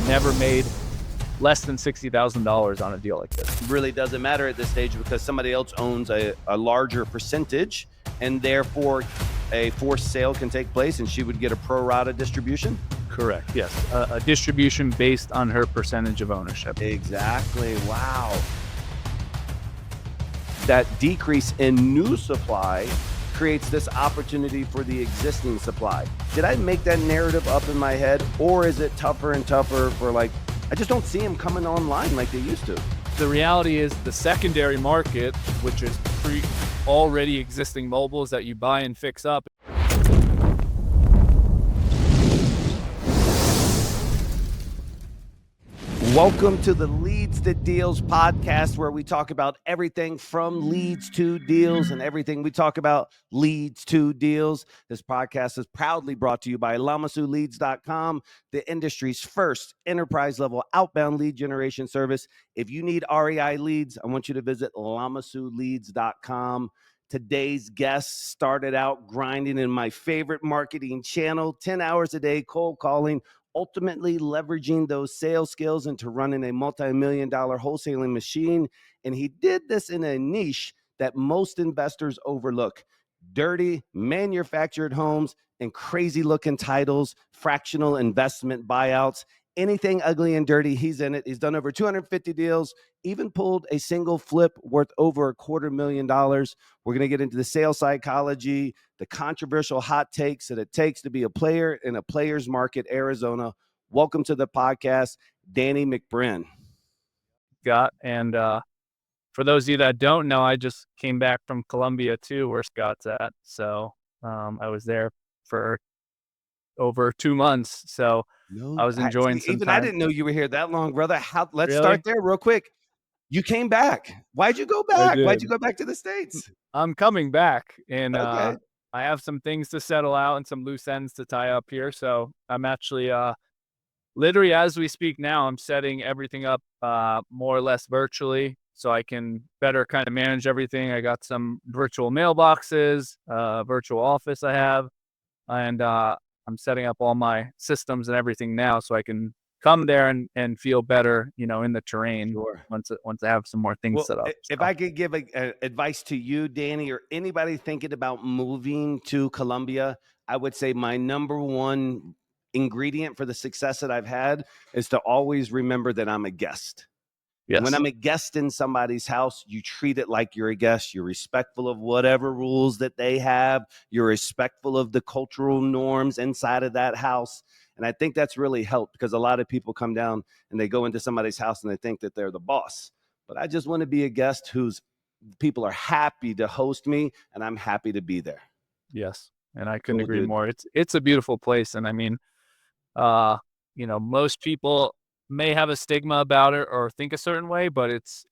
never made less than $60,000 on a deal like this. Really doesn't matter at this stage because somebody else owns a larger percentage, and therefore a forced sale can take place and she would get a pro rata distribution? Correct, yes. A distribution based on her percentage of ownership. Exactly. Wow. That decrease in new supply creates this opportunity for the existing supply. Did I make that narrative up in my head, or is it tougher and tougher for I just don't see them coming online like they used to? The reality is the secondary market, which is already existing mobiles that you buy and fix up. Welcome to the Leads to Deals podcast, where we talk about everything from leads to deals, and everything we talk about leads to deals. This podcast is proudly brought to you by LamasuLeads.com, the industry's first enterprise-level outbound lead generation service. If you need REI leads, I want you to visit LamasuLeads.com. Today's guest started out grinding in my favorite marketing channel, 10 hours a day, cold calling, ultimately leveraging those sales skills into running a multi-million-dollar wholesaling machine. And he did this in a niche that most investors overlook: dirty manufactured homes and crazy looking titles, fractional investment buyouts. Anything ugly and dirty, he's in it. He's done over 250 deals, even pulled a single flip worth over $250,000. We're going to get into the sales psychology, the controversial hot takes that it takes to be a player in a player's market, Arizona. Welcome to the podcast, Danny McBrinn. And for those of you that don't know, I just came back from Colombia too, where Scott's at. So I was there for over 2 months. So I was enjoying some even time. I didn't know you were here that long, brother. Let's Really? start there real quick. You came back. Why'd you go back? Why'd you go back to the States? I'm coming back, and Okay. I have some things to settle out and some loose ends to tie up here. So I'm actually literally, as we speak now, I'm setting everything up more or less virtually so I can better kind of manage everything. I got some virtual mailboxes, virtual office I have, and I'm setting up all my systems and everything now so I can come there and feel better, in the terrain. Sure. Once I have some more things set up. If I could give advice to you, Danny, or anybody thinking about moving to Colombia, I would say my number one ingredient for the success that I've had is to always remember that I'm a guest. Yes. When I'm a guest in somebody's house, you treat it like you're a guest. You're respectful of whatever rules that they have. You're respectful of the cultural norms inside of that house. And I think that's really helped, because a lot of people come down and they go into somebody's house and they think that they're the boss. But I just want to be a guest whose people are happy to host me, and I'm happy to be there. Yes. And I couldn't Cool, agree dude. more. It's a beautiful place. And I mean, most people may have a stigma about it or think a certain way, but it's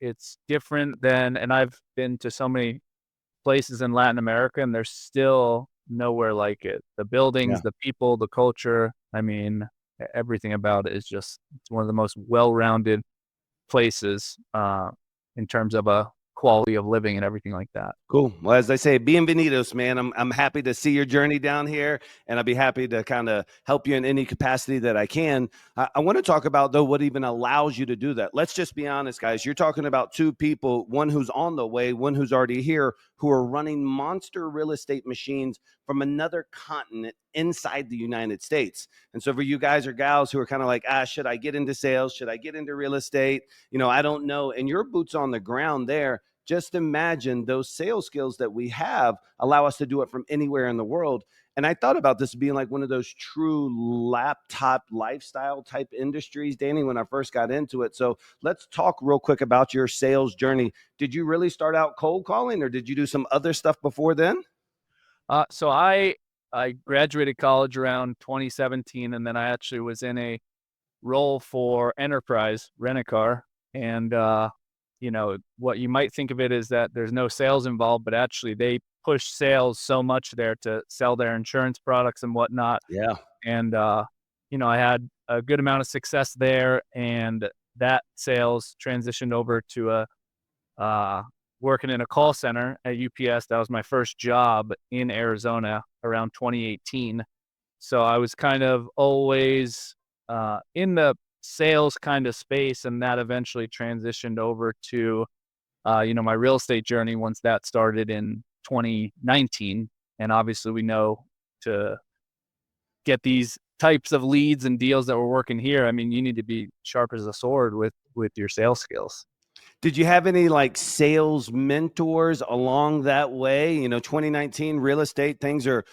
different than, and I've been to so many places in Latin America, and there's still nowhere like it. The buildings, the people, the culture, I mean, everything about it is it's one of the most well-rounded places in terms of a quality of living and everything like that. Cool. Well, as I say, bienvenidos, man. I'm happy to see your journey down here, and I'll be happy to kind of help you in any capacity that I can. I want to talk about, though, what even allows you to do that. Let's just be honest, guys. You're talking about two people, one who's on the way, one who's already here, who are running monster real estate machines from another continent inside the United States. And so for you guys or gals who are kind of like, should I get into sales? Should I get into real estate? I don't know. And your boots on the ground there. Just imagine those sales skills that we have allow us to do it from anywhere in the world. And I thought about this being like one of those true laptop lifestyle type industries, Danny, when I first got into it. So let's talk real quick about your sales journey. Did you really start out cold calling, or did you do some other stuff before then? So I graduated college around 2017, and then I actually was in a role for Enterprise Rent-A-Car. And what you might think of it is that there's no sales involved, but actually they push sales so much there to sell their insurance products and whatnot. Yeah. And, I had a good amount of success there, and that sales transitioned over to working in a call center at UPS. That was my first job in Arizona around 2018. So I was kind of always in the sales kind of space, and that eventually transitioned over to my real estate journey once that started in 2019. And obviously we know to get these types of leads and deals that we're working here, I mean, you need to be sharp as a sword with your sales skills. Did you have any like sales mentors along that way? 2019 real estate, things are,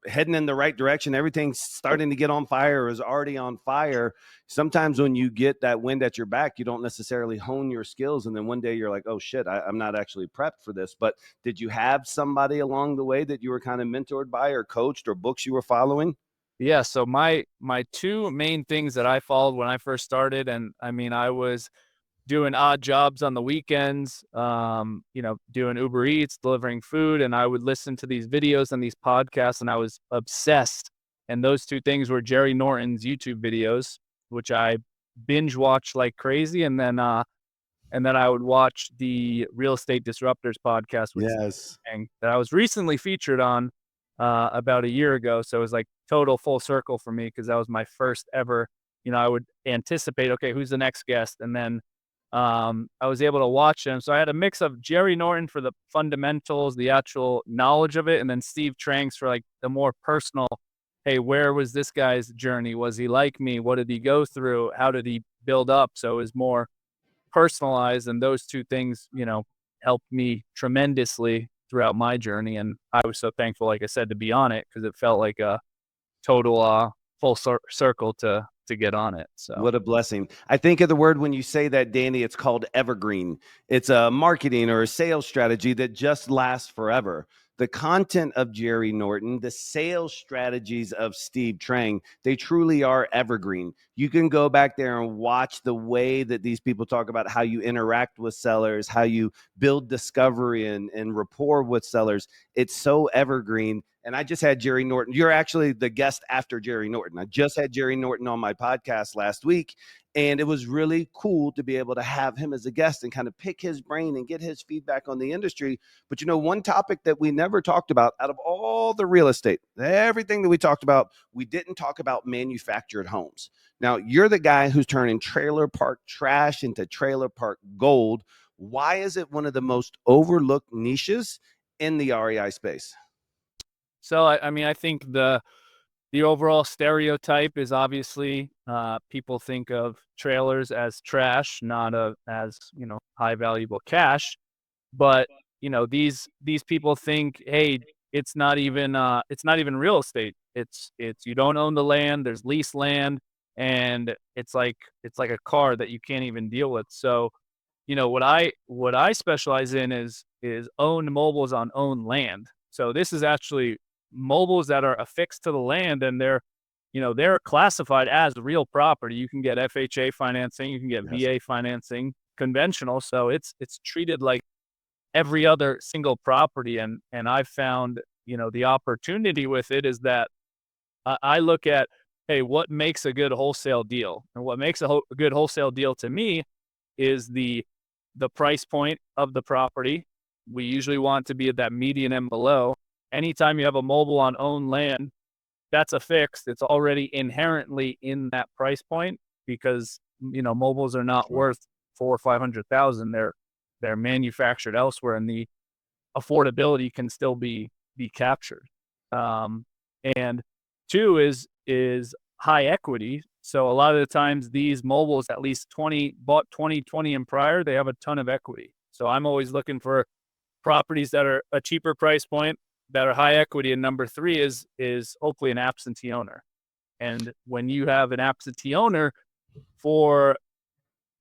heading in the right direction. Everything's starting to get on fire or is already on fire. Sometimes when you get that wind at your back, you don't necessarily hone your skills. And then one day you're like, oh shit, I'm not actually prepped for this. But did you have somebody along the way that you were kind of mentored by or coached or books you were following? Yeah, so my two main things that I followed when I first started, and I mean, I was doing odd jobs on the weekends, doing Uber Eats, delivering food, and I would listen to these videos and these podcasts, and I was obsessed. And those two things were Jerry Norton's YouTube videos, which I binge watched like crazy, and then I would watch the Real Estate Disruptors podcast with Yes. Steve that I was recently featured on about a year ago. So it was like total full circle for me because that was my first ever. I would anticipate, okay, who's the next guest, and then I was able to watch him. So I had a mix of Jerry Norton for the fundamentals, the actual knowledge of it, and then Steve Tranks for like the more personal. Hey, where was this guy's journey? Was he like me? What did he go through? How did he build up? So it was more personalized, and those two things, helped me tremendously throughout my journey. And I was so thankful, like I said, to be on it because it felt like a total full circle to get on it. So What a blessing. I think of the word when you say that, Danny, it's called evergreen. It's a marketing or a sales strategy that just lasts forever. The content of Jerry Norton, the sales strategies of Steve Trang, they truly are evergreen. You can go back there and watch the way that these people talk about how you interact with sellers, how you build discovery and rapport with sellers. It's so evergreen. And I just had Jerry Norton. You're actually the guest after Jerry Norton. I just had Jerry Norton on my podcast last week, and it was really cool to be able to have him as a guest and kind of pick his brain and get his feedback on the industry. But one topic that we never talked about out of all the real estate, everything that we talked about, we didn't talk about manufactured homes. Now, you're the guy who's turning trailer park trash into trailer park gold. Why is it one of the most overlooked niches in the REI space? So I mean, I think the overall stereotype is obviously people think of trailers as trash, not as high valuable cash. But these people think, hey, it's not even real estate. It's you don't own the land. There's leased land, and it's like a car that you can't even deal with. So what I specialize in is owned mobiles on owned land. So this is actually mobiles that are affixed to the land, and they're classified as real property. You can get FHA financing, you can get Yes. VA financing, conventional. So it's treated like every other single property. And I've found, the opportunity with it is that I look at, hey, what makes a good wholesale deal? And what makes a good wholesale deal to me is the price point of the property. We usually want to be at that median and below. Anytime you have a mobile on owned land, that's a fixed. It's already inherently in that price point because mobiles are not Sure. worth 400,000 or 500,000. They're manufactured elsewhere, and the affordability can still be captured. Um, and two is high equity. So a lot of the times these mobiles, at least 2020 and prior, they have a ton of equity. So I'm always looking for properties that are a cheaper price point that are high equity. And number three is hopefully an absentee owner. And when you have an absentee owner, for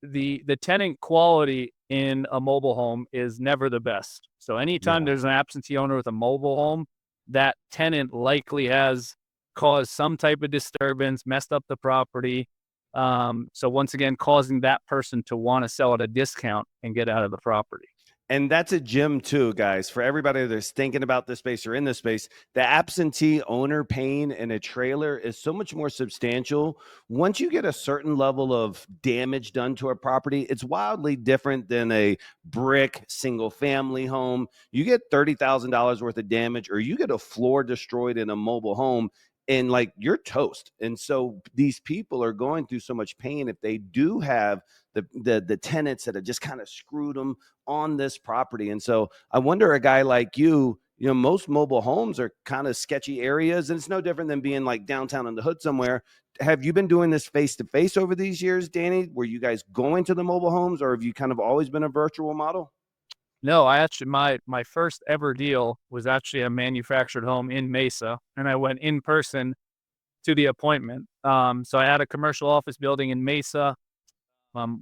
the tenant quality in a mobile home is never the best. So anytime Yeah. there's an absentee owner with a mobile home, that tenant likely has caused some type of disturbance, messed up the property. So once again, causing that person to want to sell at a discount and get out of the property. And that's a gem too, guys. For everybody that's thinking about this space or in this space, the absentee owner pain in a trailer is so much more substantial. Once you get a certain level of damage done to a property, it's wildly different than a brick single family home. You get $30,000 worth of damage, or you get a floor destroyed in a mobile home. and like you're toast. And so these people are going through so much pain if they do have the tenants that have just kind of screwed them on this property. And so I wonder, a guy like you know, most mobile homes are kind of sketchy areas, and it's no different than being like downtown in the hood somewhere. Have you been doing this face to face over these years, Danny? Were you guys going to the mobile homes, or have you kind of always been a virtual model? No, I actually my first ever deal was actually a manufactured home in Mesa, and I went in person to the appointment. So I had a commercial office building in Mesa.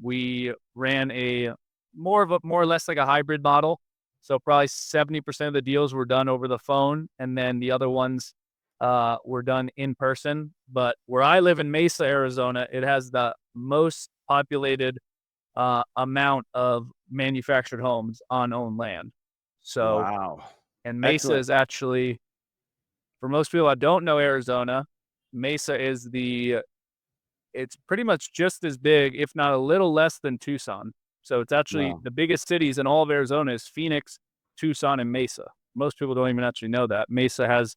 We ran a more or less like a hybrid model. So probably 70% of the deals were done over the phone, and then the other ones were done in person. But where I live in Mesa, Arizona, it has the most populated amount of manufactured homes on owned land. So, Wow. and Mesa Excellent. is actually, for most people that don't know Arizona, Mesa is it's pretty much just as big, if not a little less than Tucson. So it's actually Wow. the biggest cities in all of Arizona is Phoenix, Tucson, and Mesa. Most people don't even actually know that. Mesa has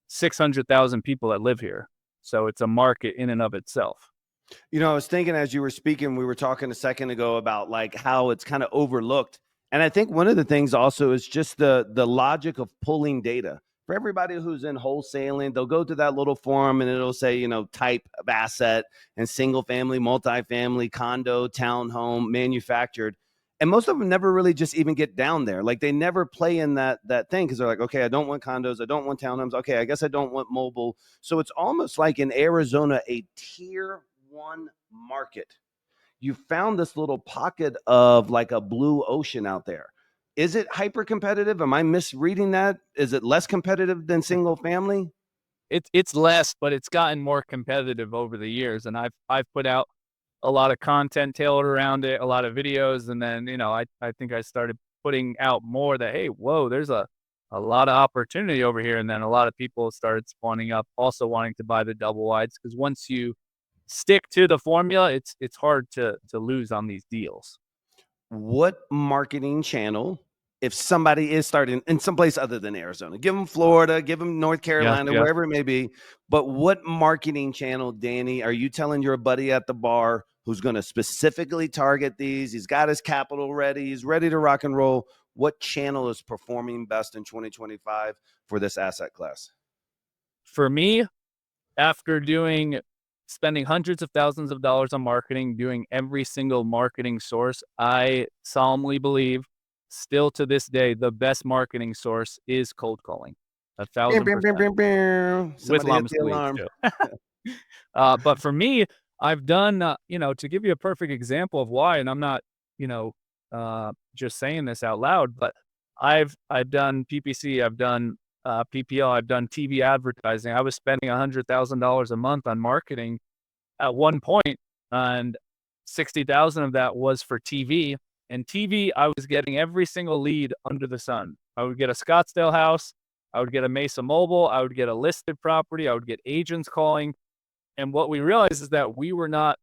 600,000 people that live here. So it's a market in and of itself. You know, I was thinking as you were speaking, we were talking a second ago about like how it's kind of overlooked. And I think one of the things also is just the logic of pulling data. For everybody who's in wholesaling, they'll go to that little form and it'll say, you know, type of asset and single family, multifamily, condo, townhome, manufactured. And most of them never really just even get down there. Like they never play in that thing because they're like, okay, I don't want condos, I don't want townhomes. Okay, I guess I don't want mobile. So it's almost like in Arizona, a tier one market. You found this little pocket of like a blue ocean out there. Is it hyper competitive? Am I misreading that? Is it less competitive than single family? It's less, but it's gotten more competitive over the years, and I've put out a lot of content tailored around it, a lot of videos, and then, I think I started putting out more that, "Hey, whoa, there's a lot of opportunity over here," and then a lot of people started spawning up, also wanting to buy the double wides, because once you stick to the formula, it's hard to lose on these deals. What marketing channel, if somebody is starting in someplace other than Arizona, give them Florida, give them North Yeah, Carolina, yeah. wherever it may be, but what marketing channel, Danny, are you telling your buddy at the bar who's going to specifically target these? He's got his capital ready, he's ready to rock and roll. What channel is performing best in 2025 for this asset class? For me, after spending hundreds of thousands of dollars on marketing, doing every single marketing source, I solemnly believe, still to this day, the best marketing source is cold calling. Bam, bam, bam, 1,000%, bam, bam. with Somebody hit llama's the leads alarm. too. But for me, I've done, to give you a perfect example of why, and I'm not, just saying this out loud, but I've done PPC, I've done PPL, I've done TV advertising. I was spending $100,000 a month on marketing at one point, and 60,000 of that was for TV. And TV, I was getting every single lead under the sun. I would get a Scottsdale house, I would get a Mesa Mobile, I would get a listed property, I would get agents calling. And what we realized is that we were not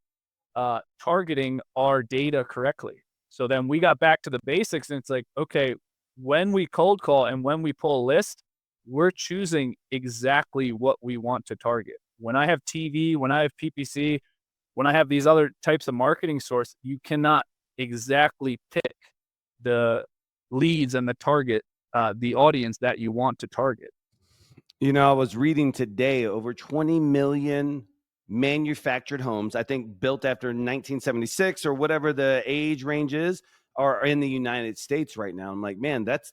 targeting our data correctly. So then we got back to the basics, and it's like, okay, when we cold call and when we pull a list, we're choosing exactly what we want to target. When I have TV, when I have PPC, when I have these other types of marketing source, you cannot exactly pick the leads and the target, the audience that you want to target. You know, I was reading today over 20 million manufactured homes, I think built after 1976 or whatever the age range is, are in the United States right now. I'm like, man, that's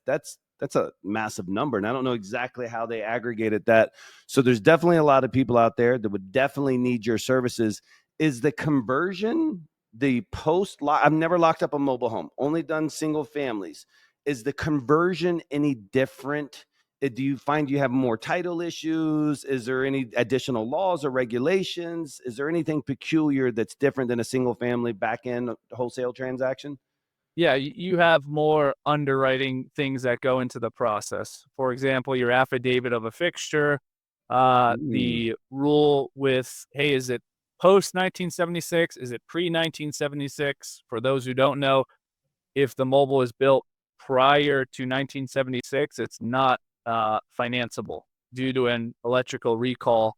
a massive number. And I don't know exactly how they aggregated that. So there's definitely a lot of people out there that would definitely need your services. Is the conversion, the post lock? I've never locked up a mobile home, only done single families. Is the conversion any different? Do you find you have more title issues? Is there any additional laws or regulations? Is there anything peculiar that's different than a single family back end wholesale transaction? Yeah, you have more underwriting things that go into the process. For example, your affidavit of a fixture, Mm. the rule with, hey, is it post 1976? Is it pre 1976? For those who don't know, if the mobile is built prior to 1976, it's not financeable due to an electrical recall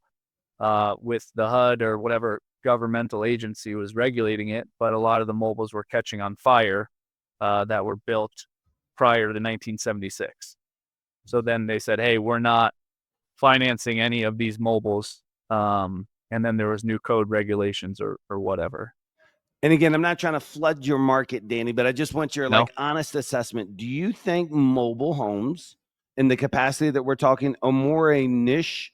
with the HUD or whatever governmental agency was regulating it, but a lot of the mobiles were catching on fire that were built prior to 1976. So then they said, hey, we're not financing any of these mobiles. And then there was new code regulations or whatever. And again, I'm not trying to flood your market, Danny, but I just want your No, honest assessment. Do you think mobile homes in the capacity that we're talking are more a niche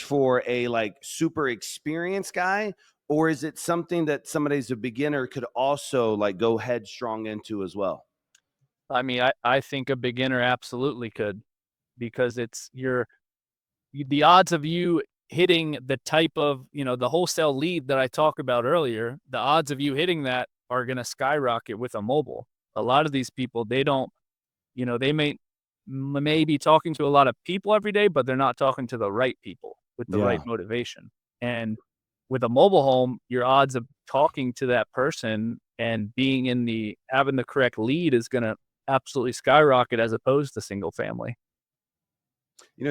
for a super experienced guy, or is it something that somebody's a beginner could also go headstrong into as well? I mean, I think a beginner absolutely could, because the odds of you hitting the type of, the wholesale lead that I talked about earlier, the odds of you hitting that are going to skyrocket with a mobile. A lot of these people, they don't, they may be talking to a lot of people every day, but they're not talking to the right people with the right Yeah. motivation. And with a mobile home, your odds of talking to that person and being having the correct lead is going to absolutely skyrocket as opposed to single family.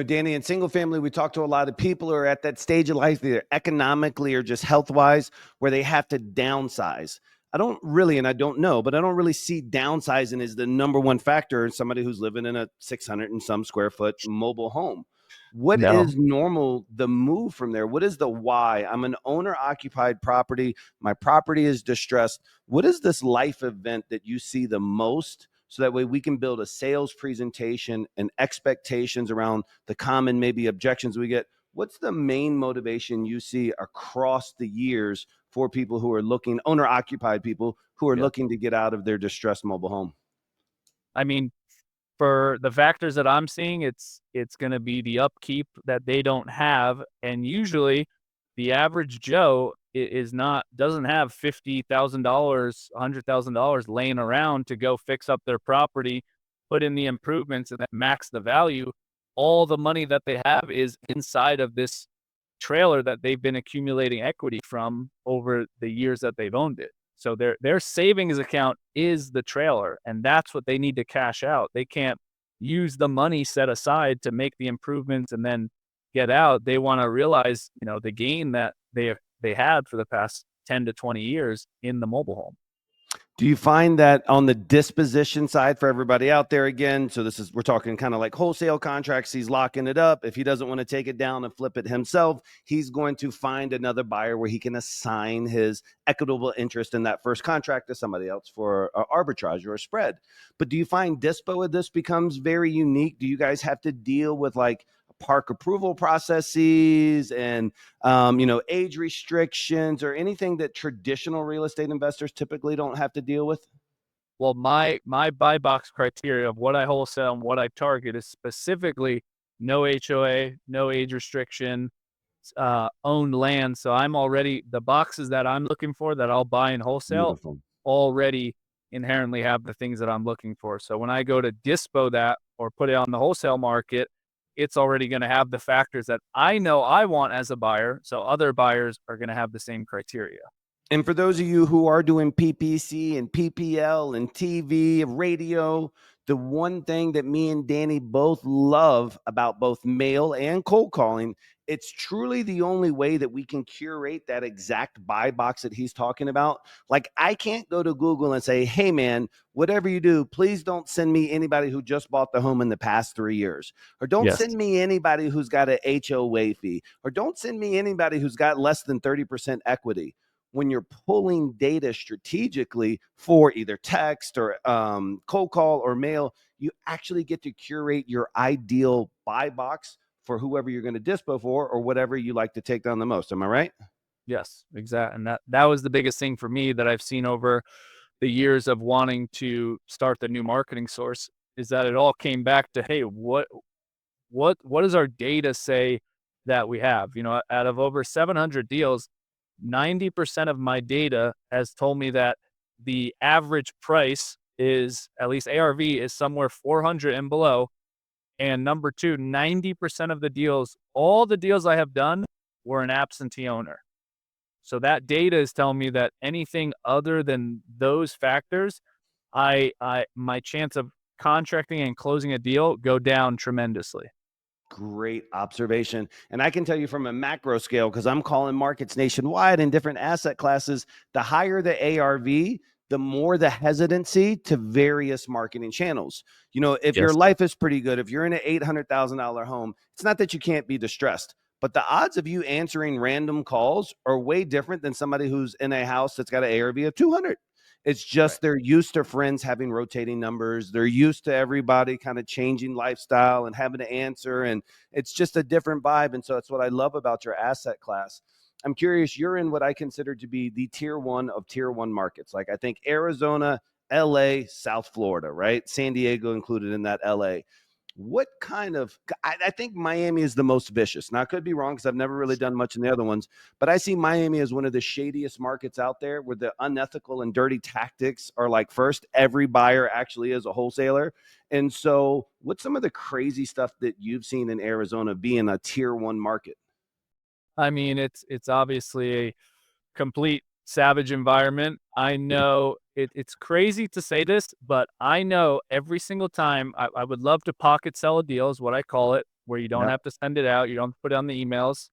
Danny, in single family, we talk to a lot of people who are at that stage of life, either economically or just health wise, where they have to downsize. I don't really, and I don't know, but I don't really see downsizing as the number one factor in somebody who's living in a 600 and some square foot mobile home. What No. is normal, the move from there? What is the why? I'm an owner occupied property. My property is distressed. What is this life event that you see the most? So that way we can build a sales presentation and expectations around the common maybe objections we get. What's the main motivation you see across the years for people who are looking, owner occupied people who are Yeah. looking to get out of their distressed mobile home? I mean, for the factors that I'm seeing, it's gonna be the upkeep that they don't have, and usually, the average Joe doesn't have $50,000, $100,000 laying around to go fix up their property, put in the improvements, and then max the value. All the money that they have is inside of this trailer that they've been accumulating equity from over the years that they've owned it. So their savings account is the trailer, and that's what they need to cash out. They can't use the money set aside to make the improvements and then get out. They want to realize, the gain that they had for the past 10 to 20 years in the mobile home. Do you find that on the disposition side for everybody out there again? So we're talking kind of like wholesale contracts. He's locking it up. If he doesn't want to take it down and flip it himself, he's going to find another buyer where he can assign his equitable interest in that first contract to somebody else for arbitrage or a spread. But do you find dispo of this becomes very unique? Do you guys have to deal with park approval processes and age restrictions or anything that traditional real estate investors typically don't have to deal with? Well, my buy box criteria of what I wholesale and what I target is specifically no HOA, no age restriction, owned land. So I'm already the boxes that I'm looking for that I'll buy in wholesale Beautiful. already inherently have the things that I'm looking for. So when I go to dispo that or put it on the wholesale market, it's already going to have the factors that I know I want as a buyer. So other buyers are going to have the same criteria. And for those of you who are doing PPC and PPL and TV, radio, the one thing that me and Danny both love about both mail and cold calling, it's truly the only way that we can curate that exact buy box that he's talking about. I can't go to Google and say, hey, man, whatever you do, please don't send me anybody who just bought the home in the past 3 years, or don't Yes. send me anybody who's got an HOA fee, or don't send me anybody who's got less than 30% equity. When you're pulling data strategically for either text or cold call or mail, you actually get to curate your ideal buy box for whoever you're going to dispo for or whatever you like to take down the most. Am I right? Yes, exactly. And that was the biggest thing for me that I've seen over the years of wanting to start the new marketing source is that it all came back to, hey, what does our data say that we have? Out of over 700 deals, 90% of my data has told me that the average price is, at least ARV, is somewhere 400 and below. And number two, 90% of the deals, all the deals I have done were an absentee owner. So that data is telling me that anything other than those factors, my chance of contracting and closing a deal go down tremendously. great observation. And I can tell you from a macro scale, because I'm calling markets nationwide in different asset classes, the higher the ARV, the more the hesitancy to various marketing channels. You know, if your Yes. life is pretty good, if you're in an $800,000 home, it's not that you can't be distressed, but the odds of you answering random calls are way different than somebody who's in a house that's got an ARV of 200. It's Right. just they're used to friends having rotating numbers. They're used to everybody kind of changing lifestyle and having to answer. And it's just a different vibe. And so that's what I love about your asset class. I'm curious, you're in what I consider to be the tier one of tier one markets. Like I think Arizona, LA, South Florida, right? San Diego included in that LA. What kind of, I think Miami is the most vicious. Now, I could be wrong because I've never really done much in the other ones, but I see Miami as one of the shadiest markets out there where the unethical and dirty tactics are like first, every buyer actually is a wholesaler. And so, what's some of the crazy stuff that you've seen in Arizona being a tier one market? I mean, it's obviously a complete savage environment. I know it's crazy to say this, but I know every single time I would love to pocket sell a deal is what I call it, where you don't Yep. have to send it out, you don't have to put it on the emails.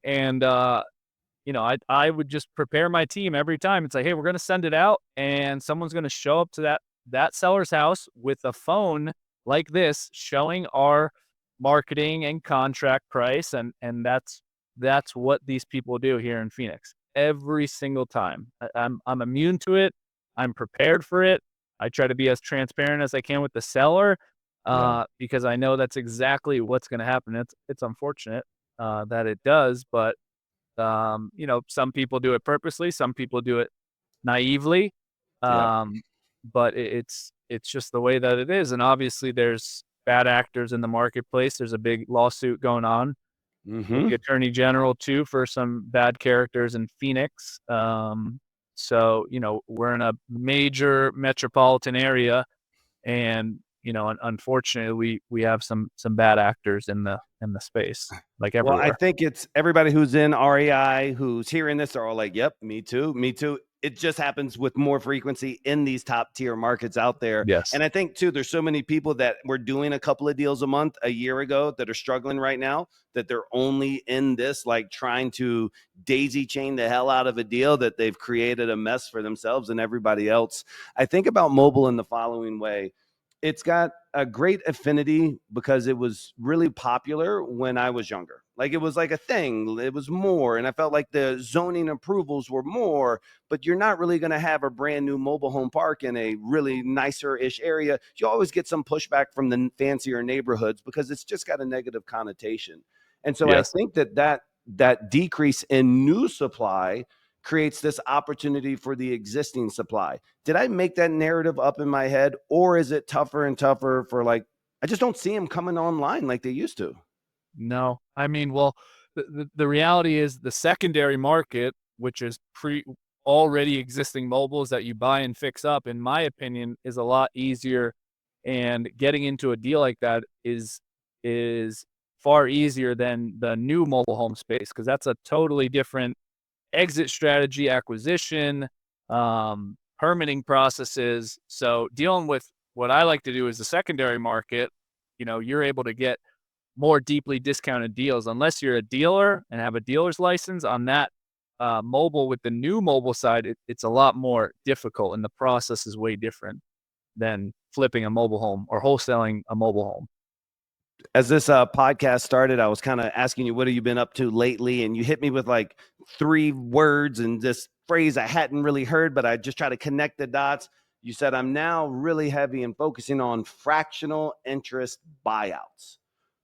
And I would just prepare my team every time. It's like, hey, we're gonna send it out, and someone's gonna show up to that seller's house with a phone like this, showing our marketing and contract price, and that's what these people do here in Phoenix every single time. I'm immune to it. I'm prepared for it. I try to be as transparent as I can with the seller, Yeah. because I know that's exactly what's going to happen. It's unfortunate that it does, but some people do it purposely, some people do it naively, Yep. but it's just the way that it is. And obviously, there's bad actors in the marketplace. There's a big lawsuit going on with Mm-hmm. the attorney general too for some bad characters in Phoenix. So we're in a major metropolitan area, and unfortunately, we have some bad actors in the space, like Well, I everywhere. think it's everybody who's in REI who's hearing this are all like, yep, me too, me too. It just happens with more frequency in these top tier markets out there. Yes. And I think too, there's so many people that were doing a couple of deals a month a year ago that are struggling right now, that they're only in this, like trying to daisy chain the hell out of a deal, that they've created a mess for themselves and everybody else. I think about mobile in the following way. It's got a great affinity because it was really popular when I was younger. Like it was like a thing. It was more, and I felt like the zoning approvals were more. But you're not really going to have a brand new mobile home park in a really nicer-ish area. You always get some pushback from the fancier neighborhoods because it's just got a negative connotation. And so I Yes. think that decrease in new supply creates this opportunity for the existing supply. Did I make that narrative up in my head, or is it tougher and tougher for like, I just don't see them coming online like they used to? No. I mean, well, the reality is the secondary market, which is already existing mobiles that you buy and fix up, in my opinion, is a lot easier. And getting into a deal like that is far easier than the new mobile home space, because that's a totally different exit strategy, acquisition, permitting processes. So dealing with what I like to do is the secondary market, you're able to get more deeply discounted deals unless you're a dealer and have a dealer's license on that. Mobile, with the new mobile side, it's a lot more difficult, and the process is way different than flipping a mobile home or wholesaling a mobile home. As this podcast started, I was kind of asking you, what have you been up to lately? And you hit me with like three words and this phrase I hadn't really heard, but I just try to connect the dots. You said, I'm now really heavy and focusing on fractional interest buyouts.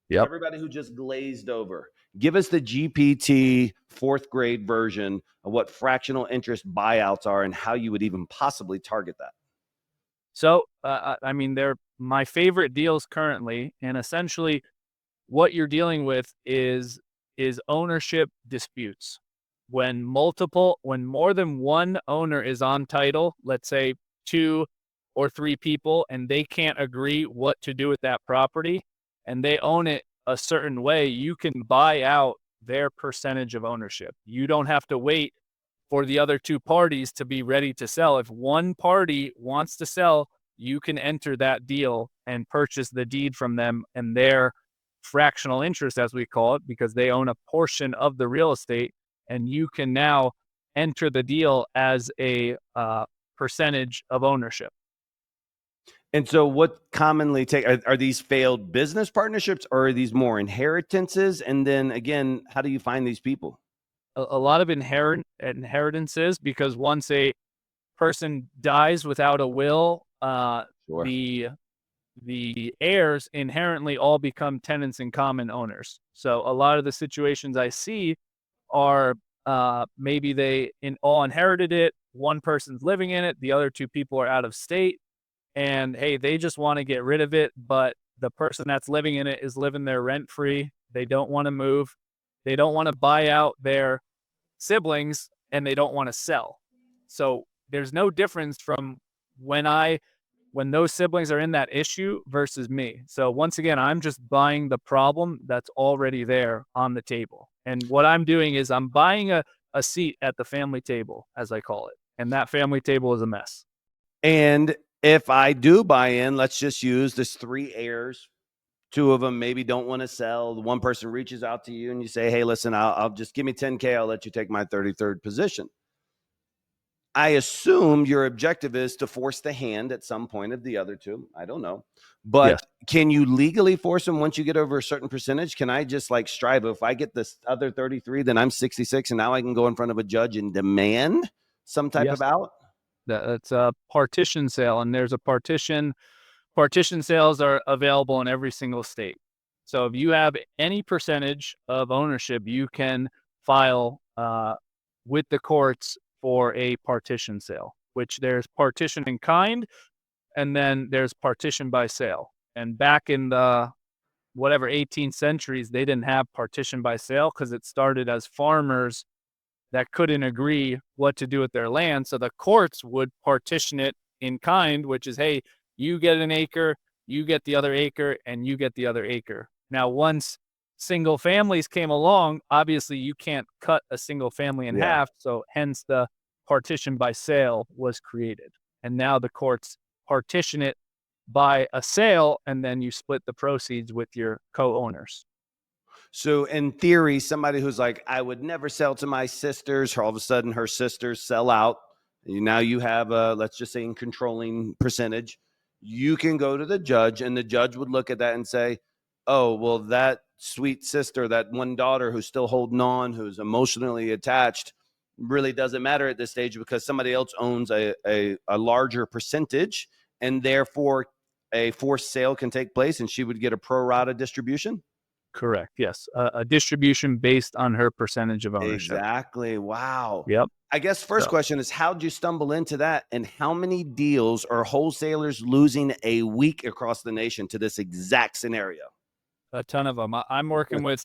For Yep. everybody who just glazed over, give us the GPT fourth grade version of what fractional interest buyouts are and how you would even possibly target that. So, I mean, they're my favorite deals currently, and essentially, what you're dealing with is ownership disputes. When more than one owner is on title, let's say 2 or 3 people, and they can't agree what to do with that property, and they own it a certain way, you can buy out their percentage of ownership. You don't have to wait for the other 2 parties to be ready to sell. If one party wants to sell, you can enter that deal and purchase the deed from them, and their fractional interest, as we call it, because they own a portion of the real estate, and you can now enter the deal as a percentage of ownership. And so what commonly are these failed business partnerships, or are these more inheritances? And then again, how do you find these people? A lot of inheritances, because once a person dies without a will, Sure. the heirs inherently all become tenants in common owners. So a lot of the situations I see are maybe they all inherited it. One person's living in it. The other two people are out of state. And hey, they just want to get rid of it. But the person that's living in it is living there rent free. They don't want to move. They don't want to buy out their siblings, and they don't want to sell. So there's no difference from when those siblings are in that issue versus me. So once again, I'm just buying the problem that's already there on the table. And what I'm doing is I'm buying a seat at the family table, as I call it. And that family table is a mess. And if I do buy in, let's just use this 3 heirs. 2 of them maybe don't want to sell. The one person reaches out to you and you say, hey, listen, I'll just give me 10K. I'll let you take my 33rd position. I assume your objective is to force the hand at some point of the other 2. I don't know. But Yes. can you legally force them once you get over a certain percentage? Can I just like strive? If I get this other 33, then I'm 66, and now I can go in front of a judge and demand some type Yes. of out? That's a partition sale, and there's a partition sales are available in every single state. So if you have any percentage of ownership, you can file with the courts for a partition sale, which there's partition in kind, and then there's partition by sale. And back in the 18th centuries, they didn't have partition by sale because it started as farmers that couldn't agree what to do with their land. So the courts would partition it in kind, which is, hey, you get an acre, you get the other acre, and you get the other acre. Now, once single families came along, obviously you can't cut a single family in half. So hence the partition by sale was created. And now the courts partition it by a sale, and then you split the proceeds with your co-owners. So in theory, somebody who's like, I would never sell to my sisters, all of a sudden her sisters sell out. Now you have a, let's just say, in controlling percentage. You can go to the judge, and the judge would look at that and say, oh, well, that sweet sister, that one daughter who's still holding on, who's emotionally attached, really doesn't matter at this stage because somebody else owns a larger percentage, and therefore a forced sale can take place and she would get a pro rata distribution. Correct. Yes. A distribution based on her percentage of ownership. Exactly. Wow. Yep. I guess first question is, how'd you stumble into that? And how many deals are wholesalers losing a week across the nation to this exact scenario? A ton of them. I'm working with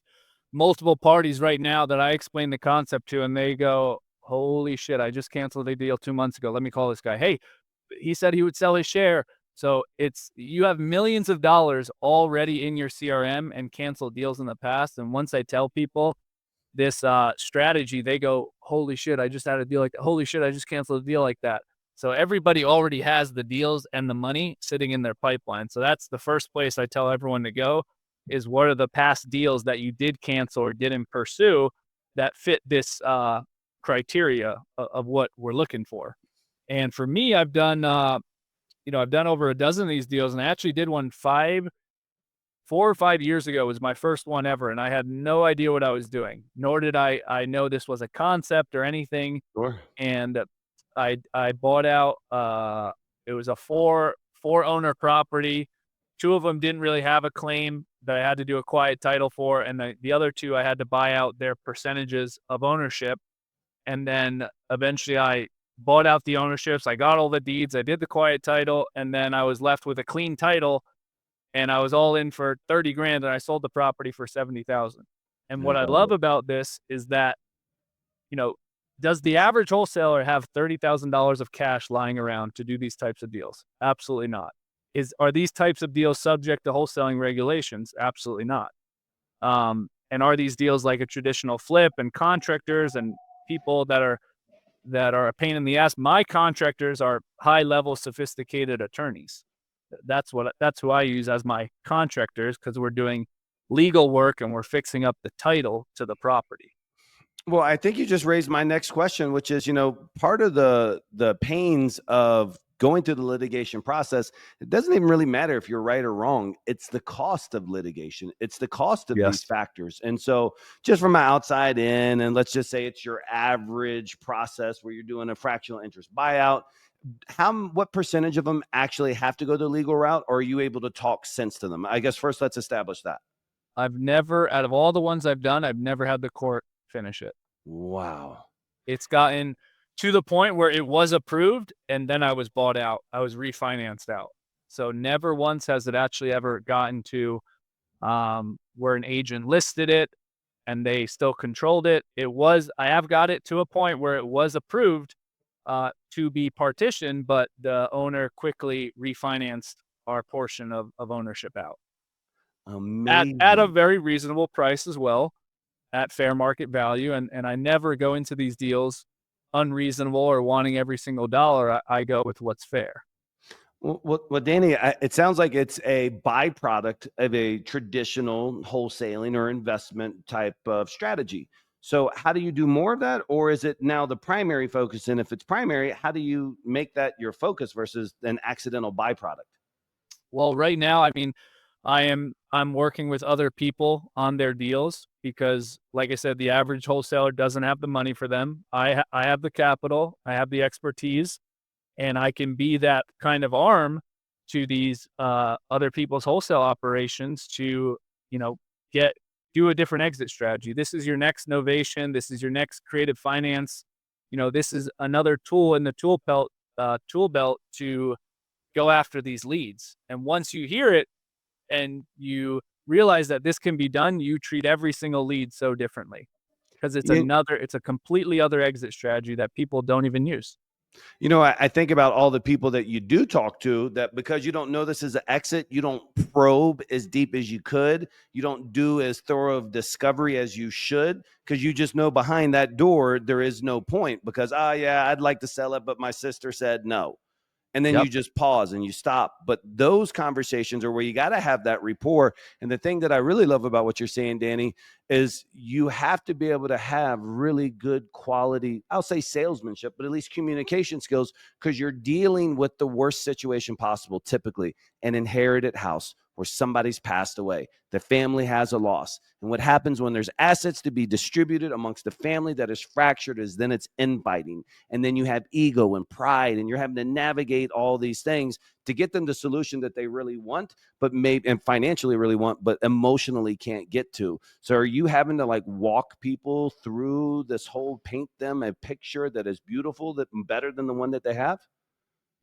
multiple parties right now that I explain the concept to, and they go, holy shit, I just canceled a deal 2 months ago. Let me call this guy. Hey, he said he would sell his share. So you have millions of dollars already in your CRM and canceled deals in the past. And once I tell people this strategy, they go, holy shit, I just had a deal like that. Holy shit, I just canceled a deal like that. So everybody already has the deals and the money sitting in their pipeline. So that's the first place I tell everyone to go, is what are the past deals that you did cancel or didn't pursue that fit this criteria of what we're looking for. And for me, I've done over a dozen of these deals, and I actually did one 4 or 5 years ago. Was my first one ever, and I had no idea what I was doing, nor did I know this was a concept or anything. Sure. And I bought out, it was a four owner property. 2 of them didn't really have a claim that I had to do a quiet title for, and the other 2 I had to buy out their percentages of ownership. And then eventually I bought out the ownerships. I got all the deeds. I did the quiet title, and then I was left with a clean title, and I was all in for 30 grand, and I sold the property for 70,000. And what I love about this is that, does the average wholesaler have $30,000 of cash lying around to do these types of deals? Absolutely not. Are these types of deals subject to wholesaling regulations? Absolutely not. And are these deals like a traditional flip, and contractors and people that are a pain in the ass? My contractors are high level sophisticated attorneys. That's who I use as my contractors, because we're doing legal work and we're fixing up the title to the property. Well, I think you just raised my next question, which is, part of the pains of going through the litigation process, it doesn't even really matter if you're right or wrong. It's the cost of litigation. It's the cost of these Yes. factors. And so just from my outside in, and let's just say it's your average process where you're doing a fractional interest buyout, what percentage of them actually have to go the legal route, or are you able to talk sense to them? I guess first let's establish that. I've never, out of all the ones I've done, I've never had the court finish it. Wow. It's gotten to the point where it was approved and then I was bought out. I was refinanced out. So never once has it actually ever gotten to where an agent listed it and they still controlled it. I have got it to a point where it was approved to be partitioned, but the owner quickly refinanced our portion of ownership out at a Amazing. very reasonable price as well, at fair market value. And I never go into these deals unreasonable or wanting every single dollar. I go with what's fair. Well, Danny, it sounds like it's a byproduct of a traditional wholesaling or investment type of strategy. So, how do you do more of that, or is it now the primary focus? And if it's primary, how do you make that your focus versus an accidental byproduct? Well, right now, I mean, I'm working with other people on their deals because, like I said, the average wholesaler doesn't have the money for them. I have the capital, I have the expertise, and I can be that kind of arm to these other people's wholesale operations to, you know, do a different exit strategy. This is your next novation. This is your next creative finance. This is another tool in the tool belt to go after these leads. And once you hear it and you realize that this can be done, you treat every single lead so differently because it's a completely other exit strategy that people don't even use. I think about all the people that you do talk to that because you don't know this is an exit, you don't probe as deep as you could. You don't do as thorough of discovery as you should because you just know behind that door, there is no point because, yeah, I'd like to sell it, but my sister said no. And then Yep. you just pause and you stop. But those conversations are where you got to have that rapport. And the thing that I really love about what you're saying, Danny, is you have to be able to have really good quality, I'll say salesmanship, but at least communication skills, because you're dealing with the worst situation possible, typically an inherited house where somebody's passed away. The family has a loss. And what happens when there's assets to be distributed amongst the family that is fractured is then it's infighting. And then you have ego and pride, and you're having to navigate all these things to get them the solution that they really want, but maybe and financially really want, but emotionally can't get to. So are you having to like walk people through this whole paint them a picture that is beautiful, that better than the one that they have?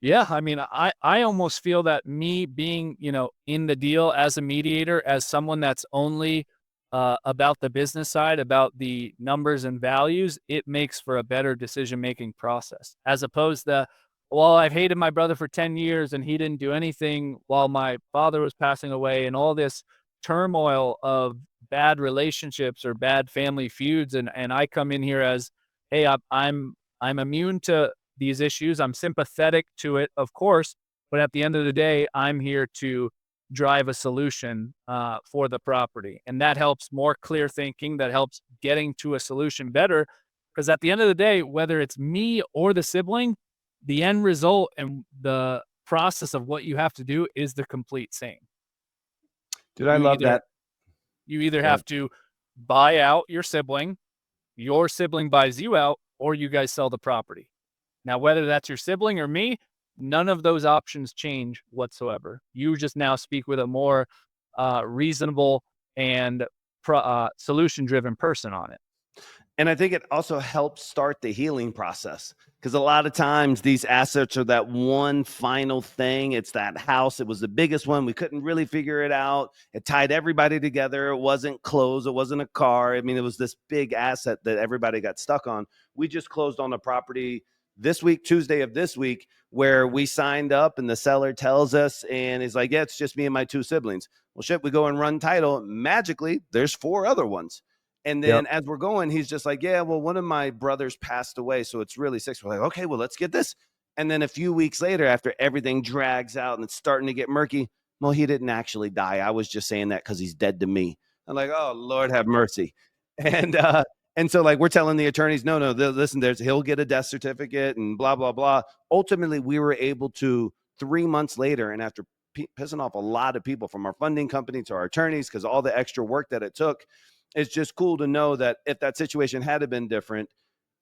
Yeah, I mean, I almost feel that me being, in the deal as a mediator, as someone that's only about the business side, about the numbers and values, it makes for a better decision-making process. As opposed to, well, I've hated my brother for 10 years and he didn't do anything while my father was passing away, and all this turmoil of bad relationships or bad family feuds. And I come in here as, hey, I'm immune to these issues. I'm sympathetic to it, of course, but at the end of the day, I'm here to drive a solution for the property. And that helps more clear thinking, that helps getting to a solution better. Because at the end of the day, whether it's me or the sibling, the end result and the process of what you have to do is the complete same. Dude, I You love either that. you either Go ahead. have to buy out your sibling buys you out, or you guys sell the property. Now, whether that's your sibling or me, none of those options change whatsoever. You just now speak with a more reasonable and solution-driven person on it. And I think it also helps start the healing process because a lot of times these assets are that one final thing. It's that house. It was the biggest one. We couldn't really figure it out. It tied everybody together. It wasn't clothes. It wasn't a car. I mean, it was this big asset that everybody got stuck on. We just closed on a property this week, Tuesday of this week, where we signed up and the seller tells us, and he's like, yeah, it's just me and my two siblings. Well, shit, we go and run title. Magically, there's four other ones. And Yep. then as we're going, he's just like, yeah, well, one of my brothers passed away. So it's really six. We're like, okay, well, let's get this. And then a few weeks later, after everything drags out and it's starting to get murky, well, he didn't actually die. I was just saying that because he's dead to me. I'm like, oh, Lord have mercy. And so like we're telling the attorneys, no, listen, he'll get a death certificate and blah, blah, blah. Ultimately, we were able to 3 months later, and after pissing off a lot of people from our funding company to our attorneys, because all the extra work that it took, it's just cool to know that if that situation had been different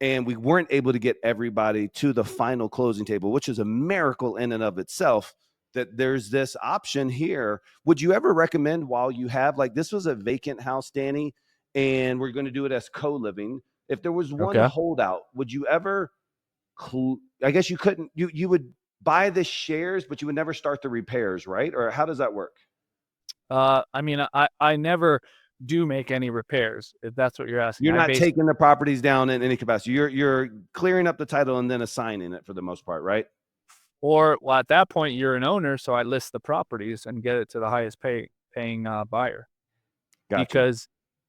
and we weren't able to get everybody to the final closing table, which is a miracle in and of itself, that there's this option here. Would you ever recommend, while you have, like, this was a vacant house, Danny, and we're going to do it as co-living, if there was one holdout, would you ever, I guess you couldn't, you would buy the shares, but you would never start the repairs, right? Or how does that work? I mean, I never do make any repairs, if that's what you're asking. You're not taking the properties down in any capacity. You're clearing up the title and then assigning it for the most part, right? Or, well, at that point, you're an owner, so I list the properties and get it to the highest paying buyer. Gotcha. Because,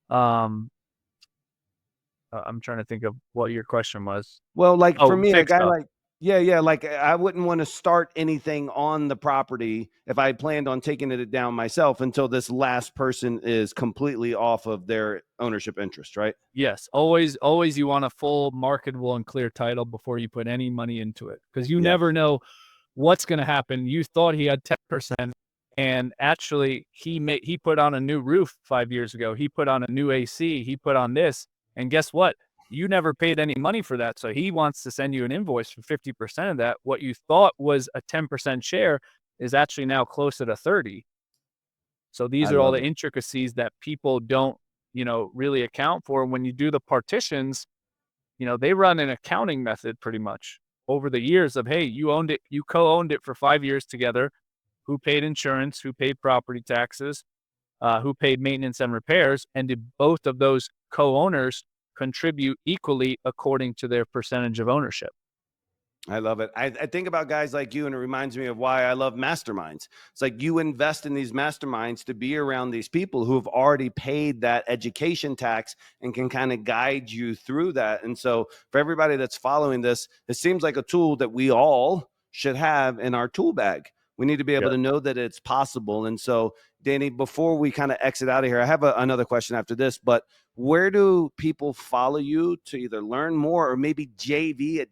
I'm trying to think of what your question was. Well, like for me, a guy stuff. like, yeah, like I wouldn't want to start anything on the property if I planned on taking it down myself until this last person is completely off of their ownership interest, right? Yes, always you want a full marketable and clear title before you put any money into it, because you never know what's going to happen. You thought he had 10%, and actually he put on a new roof 5 years ago. He put on a new AC. He put on this, and guess what? You never paid any money for that. So he wants to send you an invoice for 50% of that. What you thought was a 10% share is actually now closer to 30. So these are all the intricacies that people don't, really account for. When you do the partitions, they run an accounting method pretty much over the years of, hey, you owned it, you co-owned it for 5 years together. Who paid insurance? Who paid property taxes? Who paid maintenance and repairs? And did both of those co-owners contribute equally according to their percentage of ownership? I love it. I think about guys like you, and it reminds me of why I love masterminds. It's like you invest in these masterminds to be around these people who have already paid that education tax and can kind of guide you through that. And so for everybody that's following this, it seems like a tool that we all should have in our tool bag. We need to be able to know that it's possible. And so, Danny, before we kind of exit out of here, I have another question after this, but where do people follow you to either learn more or maybe JV it?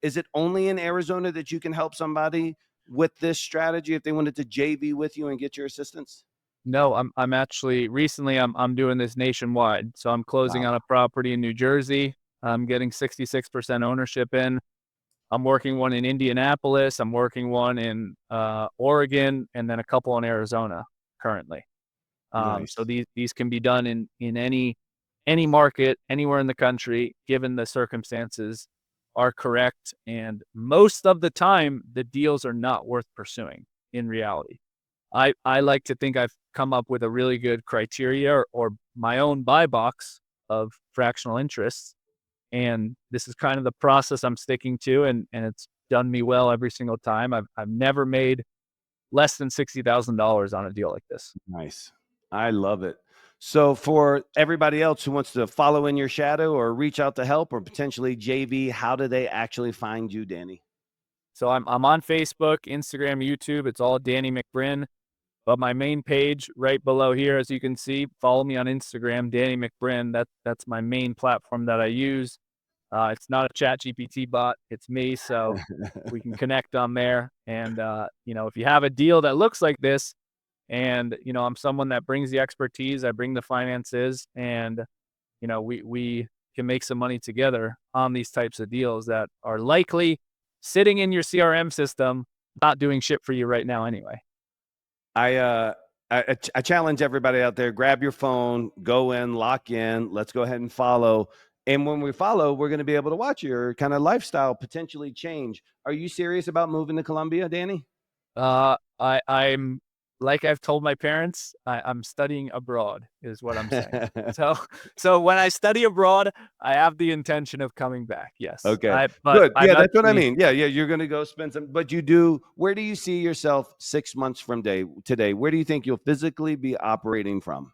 Is it only in Arizona that you can help somebody with this strategy if they wanted to JV with you and get your assistance? No, I'm actually recently I'm doing this nationwide. So I'm closing on a property in New Jersey. I'm getting 66% ownership in. I'm working one in Indianapolis. I'm working one in Oregon, and then a couple in Arizona currently. Nice. So these can be done in any market, anywhere in the country, given the circumstances are correct. And most of the time, the deals are not worth pursuing in reality. I like to think I've come up with a really good criteria or my own buy box of fractional interests. And this is kind of the process I'm sticking to, and it's done me well every single time. I've never made less than $60,000 on a deal like this. Nice. I love it. So for everybody else who wants to follow in your shadow or reach out to help or potentially JV, how do they actually find you, Danny? So I'm on Facebook, Instagram, YouTube. It's all Danny McBrinn. But my main page right below here, as you can see, follow me on Instagram, Danny McBrinn. That's my main platform that I use. It's not a ChatGPT bot. It's me. So we can connect on there. And, if you have a deal that looks like this, and, I'm someone that brings the expertise, I bring the finances, and, we can make some money together on these types of deals that are likely sitting in your CRM system, not doing shit for you right now anyway. I challenge everybody out there, grab your phone, go in, lock in, let's go ahead and follow. And when we follow, we're going to be able to watch your kind of lifestyle potentially change. Are you serious about moving to Colombia, Danny? I'm like I've told my parents, I'm studying abroad is what I'm saying. So when I study abroad, I have the intention of coming back. Yes. Okay. Good. Yeah, that's what I mean. Yeah. You're going to go spend some, but where do you see yourself 6 months from today? Where do you think you'll physically be operating from?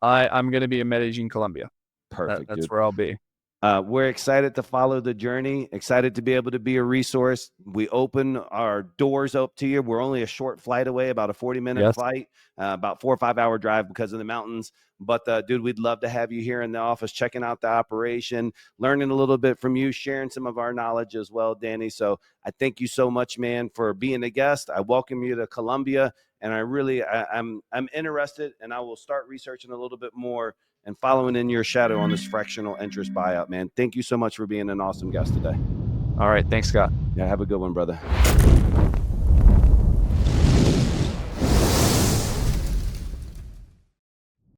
I'm going to be in Medellin, Colombia. Perfect. That's where I'll be. We're excited to follow the journey, excited to be able to be a resource. We open our doors up to you. We're only a short flight away, about a 40-minute flight, about 4 or 5 hour drive because of the mountains. But dude, we'd love to have you here in the office, checking out the operation, learning a little bit from you, sharing some of our knowledge as well, Danny. So I thank you so much, man, for being a guest. I welcome you to Columbia, and I'm interested, and I will start researching a little bit more and following in your shadow on this fractional interest buyout, man. Thank you so much for being an awesome guest today. All right. Thanks, Scott. Yeah, have a good one, brother.